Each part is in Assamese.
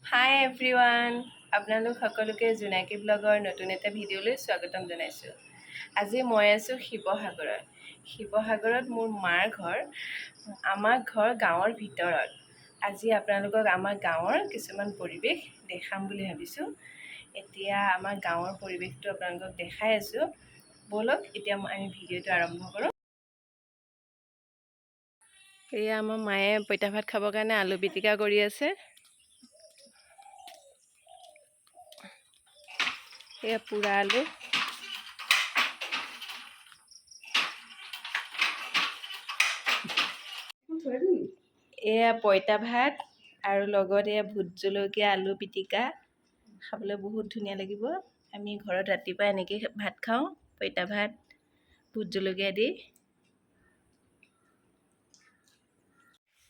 হাই এভৰিৱান, আপোনালোক সকলোকে জোনাকী ব্লগৰ নতুন এটা ভিডিঅ'লৈ স্বাগতম জনাইছোঁ। আজি মই আছোঁ শিৱসাগৰত। শিৱসাগৰত মোৰ মাৰ ঘৰ। আমাৰ ঘৰ গাঁৱৰ ভিতৰত। আজি আপোনালোকক আমাৰ গাঁৱৰ কিছুমান পৰিৱেশ দেখাম বুলি ভাবিছোঁ। এতিয়া আমাৰ গাঁৱৰ পৰিৱেশটো আপোনালোকক দেখাই আছোঁ। ব'লক এতিয়া আমি ভিডিঅ'টো আৰম্ভ কৰোঁ। এয়া আমাৰ মায়ে পঁইতা ভাত খাবৰ কাৰণে আলু পিটিকা কৰি আছে। এয়া পোৰা আলু। এয়া পঁইতা ভাত আৰু লগত এয়া ভোট জলকীয়া আলু পিটিকা। খাবলৈ বহুত ধুনীয়া লাগিব। আমি ঘৰত ৰাতিপুৱা এনেকৈ ভাত খাওঁ, পঁইতা ভাত ভোট জলকীয়া দি।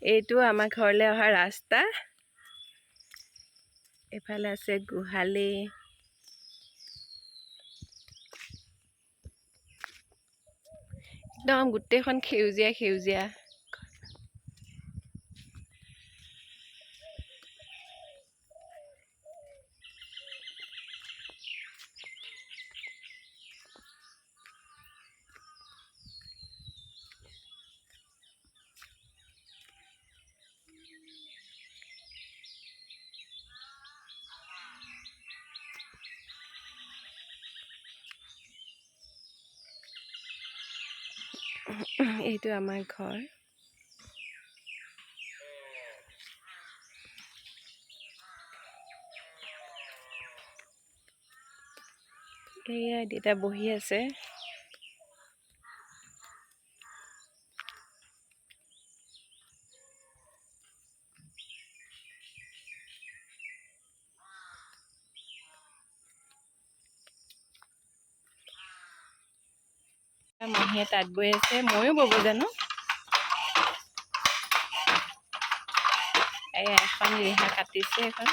এইটো আমাৰ ঘৰলৈ অহা ৰাস্তা। এফালে আছে গোহালি। একদম গোটেইখন সেউজীয়া সেউজীয়া। এইটো আমাৰ ঘৰ। এয়া দেউতা বহি আছে। মাহীয়ে তাঁত বৈ আছে, ময়ো বব জানো। এয়া এখন ৰিহা কাটিছে এখন।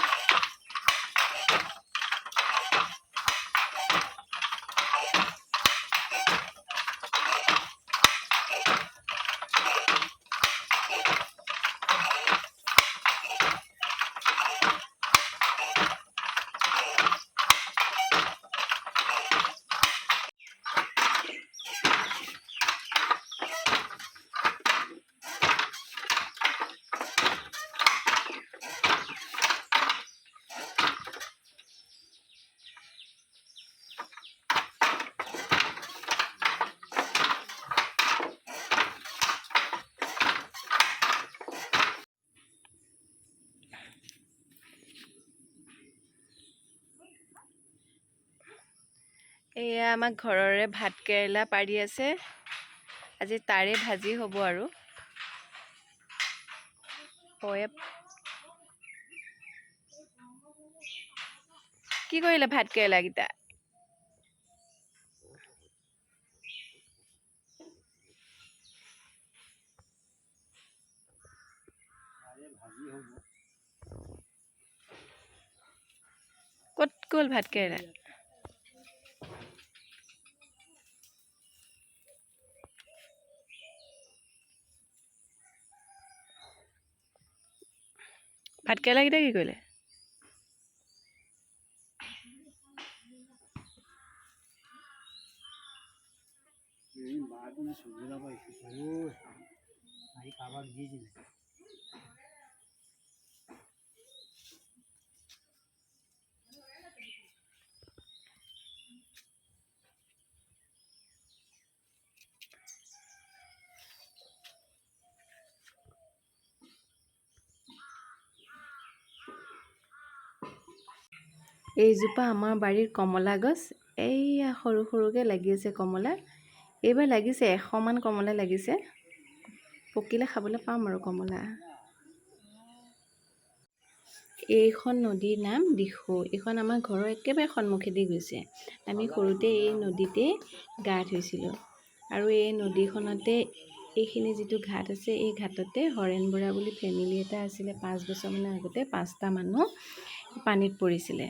এয়া আমাৰ ঘৰৰে ভাত কেৰেলা পাৰি আছে। আজি তাৰে ভাজি হ'ব আৰু। কি কৰিলে ভাত কেৰেলাকেইটা? ক'ত গ'ল ভাত কেৰেলা? ভাত কেৰেলাকেইটা কি কৰিলে? এইজোপা আমাৰ বাৰীৰ কমলা গছ। এইয়া সৰু সৰুকৈ লাগি আছে কমলা। এইবাৰ লাগিছে 100 মান কমলা লাগিছে। পকিলে খাবলৈ পাম আৰু কমলা। এইখন নদীৰ নাম দিখৌ। এইখন আমাৰ ঘৰৰ একেবাৰে সন্মুখেদি গৈছে। আমি সৰুতে এই নদীতে গা ধুইছিলোঁ। আৰু এই নদীখনতে এইখিনি যিটো ঘাট আছে, এই ঘাটতে হৰেণ বৰা বুলি ফেমিলি এটা আছিলে। 5 বছৰমানৰ আগতে 5টা মানুহ পানীত পৰিছিলে।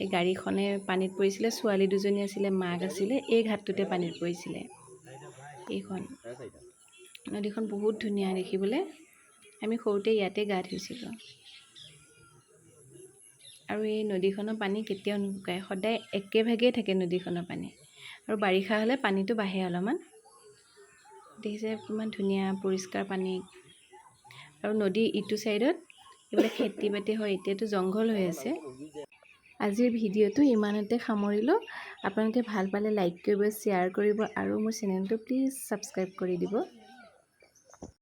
এই গাড়ীখনে পানীত পৰিছিলে। ছোৱালী দুজনী আছিলে, মাক আছিলে। এই ঘাটটোতে পানীত পৰিছিলে। এইখন নদীখন বহুত ধুনীয়া দেখিবলৈ। আমি সৰুতে ইয়াতে গা ধুইছিলোঁ। আৰু এই নদীখনৰ পানী কেতিয়াও নুশুকায়, সদায় একেভাগেই থাকে নদীখনৰ পানী। আৰু বাৰিষা হ'লে পানীটো বাঢ়ে অলপমান। দেখিছে কিমান ধুনীয়া পৰিষ্কাৰ পানী। আৰু নদীৰ ইটো ছাইডত এইবিলাক খেতি বাতি হয়, এতিয়াতো জংঘল হৈ আছে। আজিৰ ভিডিঅ'টো ইমানতে সামৰিলোঁ। আপোনালোকে ভাল পালে লাইক কৰিব, শ্বেয়াৰ কৰিব আৰু মোৰ চেনেলটো প্লিজ ছাবস্ক্ৰাইব কৰি দিব।